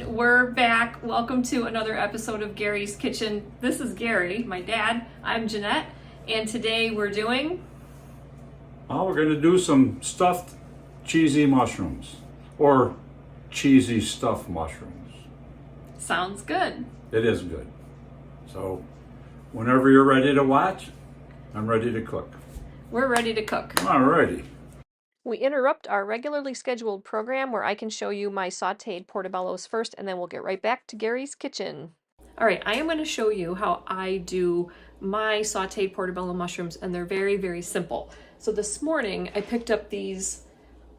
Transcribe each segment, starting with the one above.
everyone, we're back. Welcome to another episode of Gary's Kitchen. This is Gary, my dad. I'm Jeanette, and today we're doing... Well, we're going to do some stuffed cheesy mushrooms, or cheesy stuffed mushrooms. Sounds good. It is good. So, whenever you're ready to watch, I'm ready to cook. We're ready to cook. Alrighty. We interrupt our regularly scheduled program where I can show you my sauteed portobellos first, and then we'll get right back to Gary's Kitchen. All right, I am going to show you how I do my sauteed portobello mushrooms, and they're very, very simple. So this morning I picked up these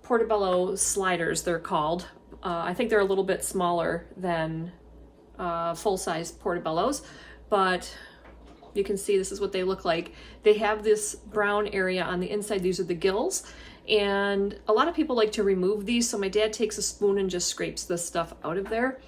portobello sliders, they're called. I think they're a little bit smaller than full-size portobellos, but you can see this is what they look like. They have this brown area on the inside. These are the gills. And a lot of people like to remove these, so my dad takes a spoon and just scrapes this stuff out of there.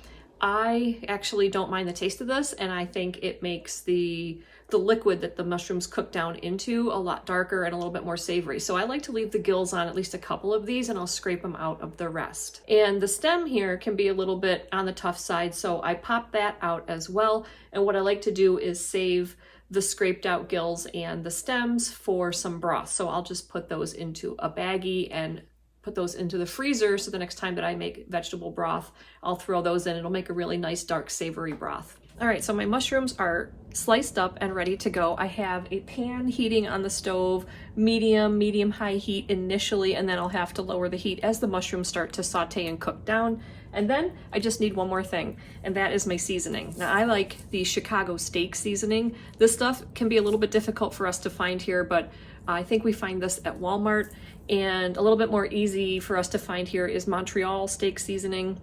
I actually don't mind the taste of this, and I think it makes the liquid that the mushrooms cook down into a lot darker and a little bit more savory. So I like to leave the gills on at least a couple of these, and I'll scrape them out of the rest. And the stem here can be a little bit on the tough side, so I pop that out as well. And what I like to do is save the scraped out gills and the stems for some broth. So I'll just put those into a baggie and put those into the freezer, so the next time that I make vegetable broth, I'll throw those in. It'll make a really nice dark savory broth. All right, so my mushrooms are sliced up and ready to go. I have a pan heating on the stove, medium high heat initially, and then I'll have to lower the heat as the mushrooms start to saute and cook down. And then I just need one more thing, and that is my seasoning. Now I like the Chicago steak seasoning. This stuff can be a little bit difficult for us to find here, but I think we find this at Walmart. And a little bit more easy for us to find here is Montreal steak seasoning.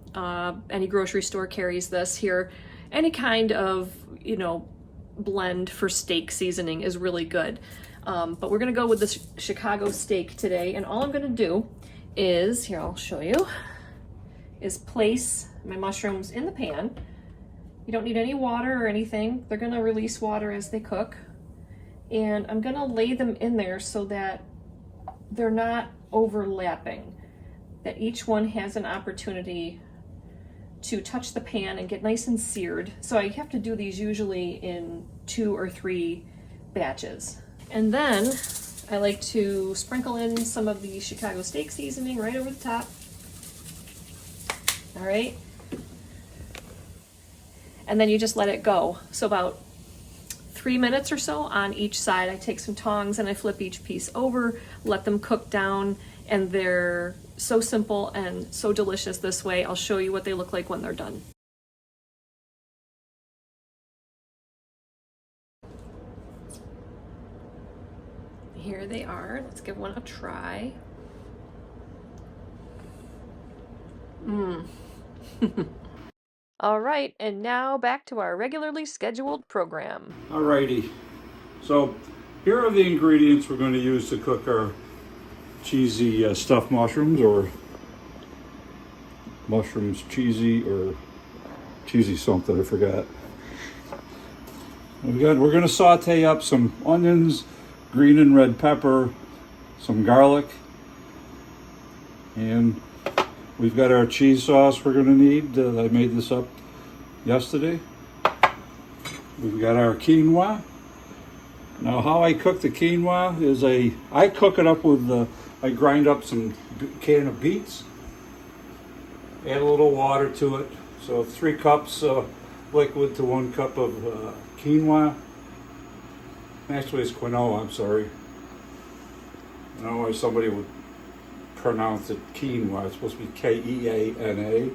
Any grocery store carries this here. Any kind of, blend for steak seasoning is really good. But we're gonna go with the Chicago steak today. And all I'm gonna do is, here I'll show you, is place my mushrooms in the pan. You don't need any water or anything. They're gonna release water as they cook. And I'm gonna lay them in there so that they're not overlapping, that each one has an opportunity to touch the pan and get nice and seared. So I have to do these usually in 2 or 3 batches. And then I like to sprinkle in some of the Chicago steak seasoning right over the top. All right. And then you just let it go. So about 3 minutes or so on each side. I take some tongs and I flip each piece over, let them cook down, and they're so simple and so delicious this way. I'll show you what they look like when they're done. Here they are. Let's give one a try. All right, and now back to our regularly scheduled program. Alrighty. So, here are the ingredients we're going to use to cook our cheesy stuffed mushrooms, or mushrooms cheesy, or cheesy something, I forgot. We're going to saute up some onions, green and red pepper, some garlic, and we've got our cheese sauce we're going to need. I made this up yesterday. We've got our quinoa. Now, how I cook the quinoa is I cook it up with, I grind up some can of beets, add a little water to it. So 3 cups liquid to 1 cup of quinoa. Actually, it's quinoa, I'm sorry. I don't know why somebody would pronounce it quinoa. It's supposed to be K-E-A-N-A.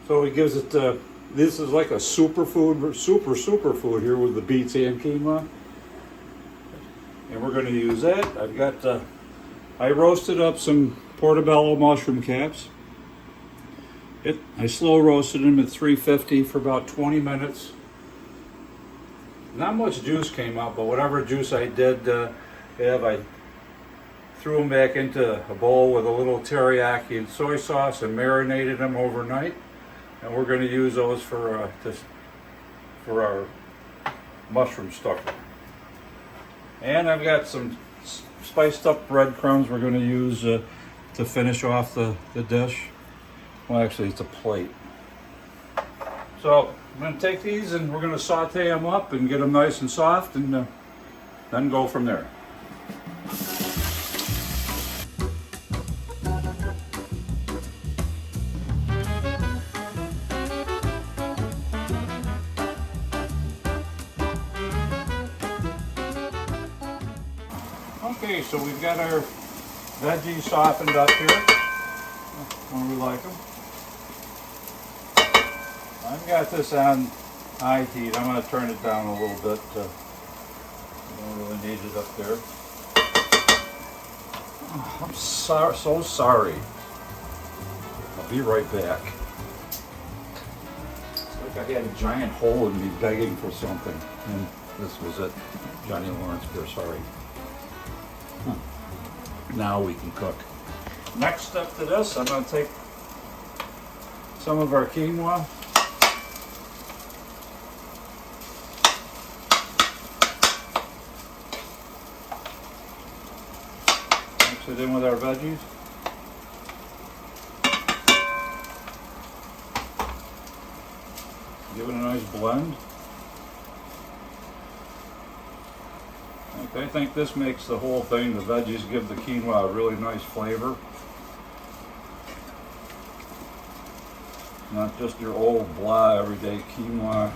So it gives it, this is like a superfood, superfood here with the beets and quinoa. And we're going to use that. I've got, I roasted up some portobello mushroom caps. I slow roasted them at 350 for about 20 minutes. Not much juice came out, but whatever juice I did have, I threw them back into a bowl with a little teriyaki and soy sauce and marinated them overnight. And we're going to use those for our mushroom stuffing. And I've got some spiced up breadcrumbs we're going to use to finish off the dish. Well, actually, it's a plate. So I'm going to take these and we're going to saute them up and get them nice and soft, and then go from there. Okay, so we've got our veggies softened up here when we like them. I've got this on high heat. I'm going to turn it down a little bit. I don't really need it up there. Oh, I'm so sorry. I'll be right back. It's like I had a giant hole in me begging for something, and this was it. Johnny Lawrence beer, sorry. Now we can cook. Next step to this, I'm going to take some of our quinoa. Mix it in with our veggies. Give it a nice blend. I think this makes the whole thing, the veggies give the quinoa a really nice flavor. Not just your old blah everyday quinoa.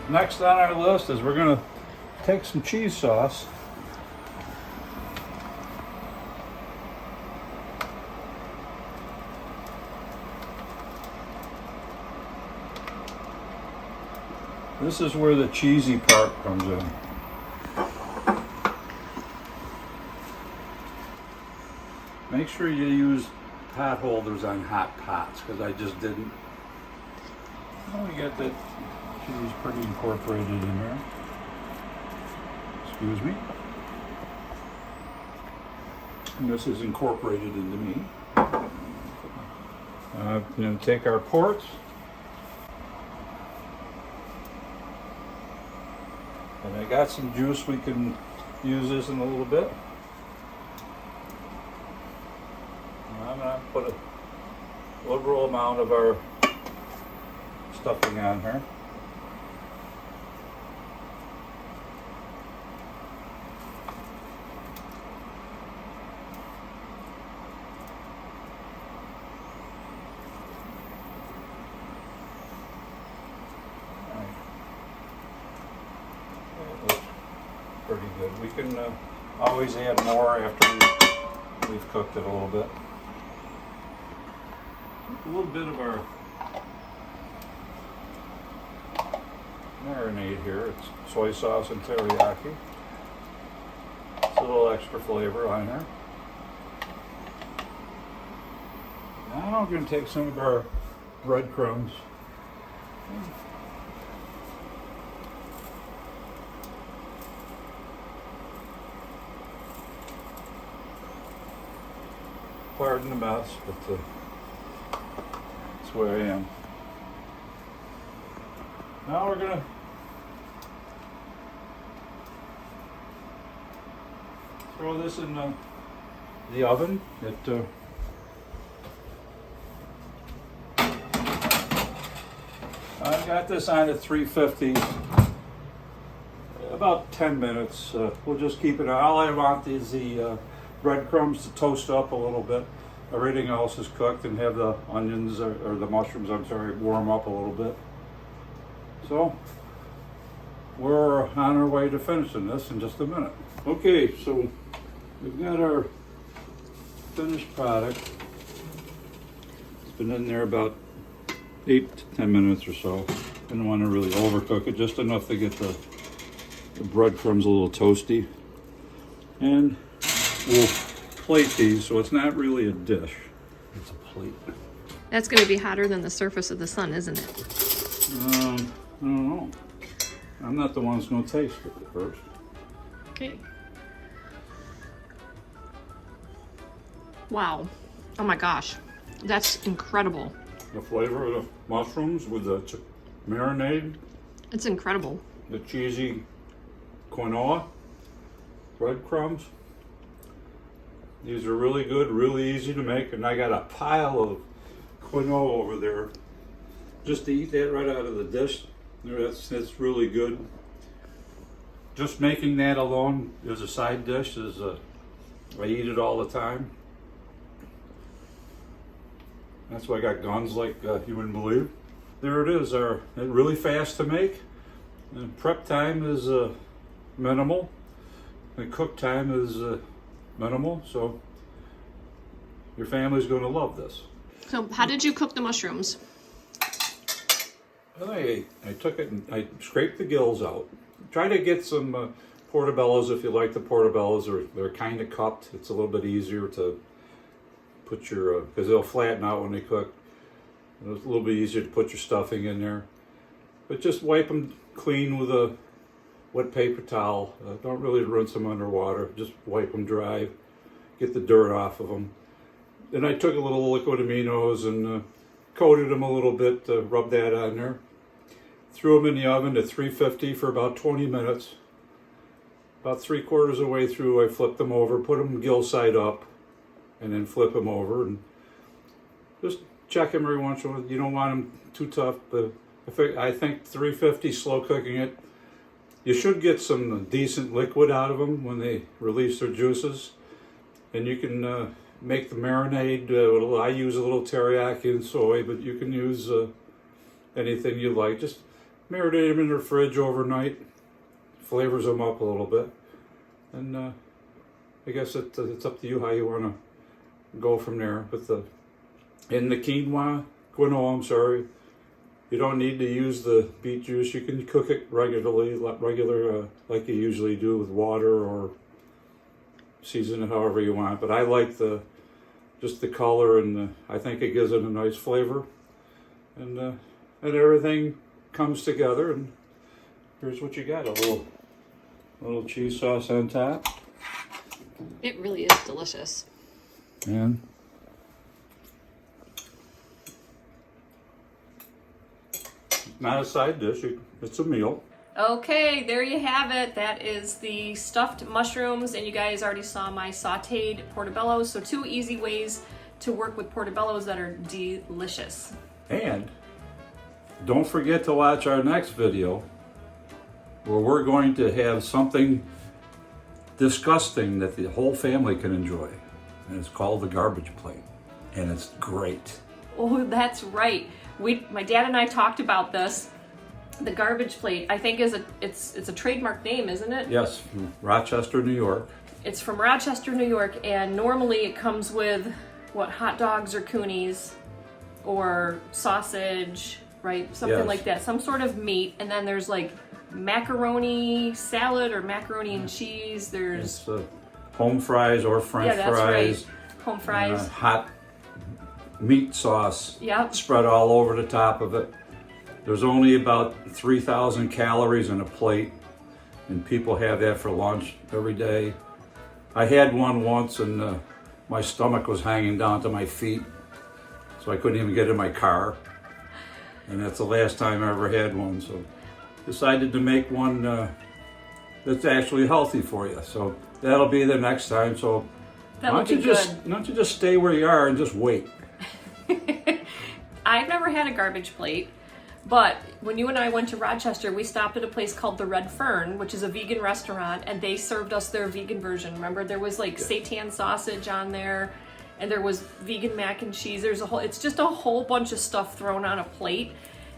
Next on our list is we're going to take some cheese sauce. This is where the cheesy part comes in. Make sure you use pot holders on hot pots, because I just didn't. Well, we got that cheese pretty incorporated in there. Excuse me. And this is incorporated into me. Take our ports. And I got some juice, we can use this in a little bit. And I'm going to put a liberal amount of our stuffing on here. Pretty good. We can always add more after we've cooked it a little bit. A little bit of our marinade here. It's soy sauce and teriyaki. It's a little extra flavor on there. Now we're going to take some of our breadcrumbs. Pardon the mess, but that's where I am. Now we're gonna throw this in the oven. I've got this on at 350. About 10 minutes. We'll just keep it on. All I want is the breadcrumbs to toast up a little bit. Everything else is cooked, and have the onions or the mushrooms, I'm sorry, warm up a little bit. So we're on our way to finishing this in just a minute. Okay, so we've got our finished product. It's been in there about 8 to 10 minutes or so. Didn't want to really overcook it, just enough to get the breadcrumbs a little toasty. And we'll plate these, so it's not really a dish, it's a plate. That's going to be hotter than the surface of the sun, isn't it? I don't know. I'm not the one who's going to taste it first. Okay. Wow. Oh my gosh. That's incredible. The flavor of the mushrooms with the marinade. It's incredible. The cheesy quinoa, breadcrumbs. These are really good, really easy to make, and I got a pile of quinoa over there just to eat that right out of the dish. That's really good. Just making that alone as a side dish is I eat it all the time. That's why I got guns like you wouldn't believe. There it is. They're really fast to make. And prep time is minimal. And cook time is minimal. So your family's going to love this. So how did you cook the mushrooms? Well, I took it and I scraped the gills out. Try to get some portobellos if you like the portobellos. They're kind of cupped. It's a little bit easier to put your, because they'll flatten out when they cook. It's a little bit easier to put your stuffing in there. But just wipe them clean with a wet paper towel. Don't really rinse them underwater. Just wipe them dry. Get the dirt off of them. Then I took a little liquid aminos and coated them a little bit, rubbed that on there. Threw them in the oven at 350 for about 20 minutes. About 3/4 of the way through, I flipped them over, put them gill side up, and then flip them over. And just check them every once in a while. You don't want them too tough, but I think 350, slow cooking it. You should get some decent liquid out of them when they release their juices. And you can make the marinade. I use a little teriyaki and soy, but you can use anything you like. Just marinate them in the fridge overnight. Flavors them up a little bit. And I guess it's up to you how you want to go from there. But in the quinoa, I'm sorry, you don't need to use the beet juice. You can cook it regularly, like you usually do with water, or season it however you want. But I like just the color, and I think it gives it a nice flavor. And everything comes together, and here's what you got: a little cheese sauce on top. It really is delicious. And not a side dish, it's a meal. Okay, there you have it. That is the stuffed mushrooms, and you guys already saw my sautéed portobellos. So 2 easy ways to work with portobellos that are delicious. And don't forget to watch our next video, where we're going to have something disgusting that the whole family can enjoy. And it's called the garbage plate. And it's great. Oh, that's right. My dad and I talked about this. The garbage plate, I think, it's a trademark name, isn't it? Yes, from Rochester, New York. It's from Rochester, New York, and normally it comes with hot dogs or coonies or sausage, right? Something Yes. like that, some sort of meat, and then there's like macaroni salad or macaroni and cheese. There's It's home fries or French yeah, that's fries. right. Home fries. Hot meat sauce. Yep. Spread all over the top of it. There's only about 3,000 calories in a plate, and people have that for lunch every day. I had one once, and my stomach was hanging down to my feet, so I couldn't even get in my car. And that's the last time I ever had one. So decided to make one that's actually healthy for you. So that'll be the next time. So why don't you just stay where you are and just wait. I've never had a garbage plate, but when you and I went to Rochester, we stopped at a place called the Red Fern, which is a vegan restaurant, and they served us their vegan version. Remember, there was like seitan sausage on there, and there was vegan mac and cheese. It's just a whole bunch of stuff thrown on a plate,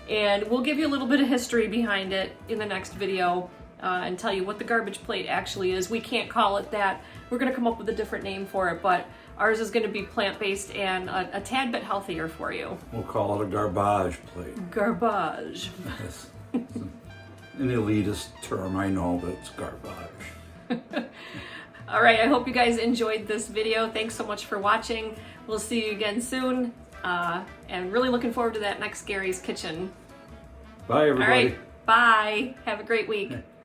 and we'll give you a little bit of history behind it in the next video and tell you what the garbage plate actually is. We can't call it that. We're going to come up with a different name for it, but ours is going to be plant-based and a tad bit healthier for you. We'll call it a garbage plate. Garbage. Yes. It's an elitist term, I know, but it's garbage. All right, I hope you guys enjoyed this video. Thanks so much for watching. We'll see you again soon, and really looking forward to that next Gary's Kitchen. Bye, everybody. All right, bye. Have a great week.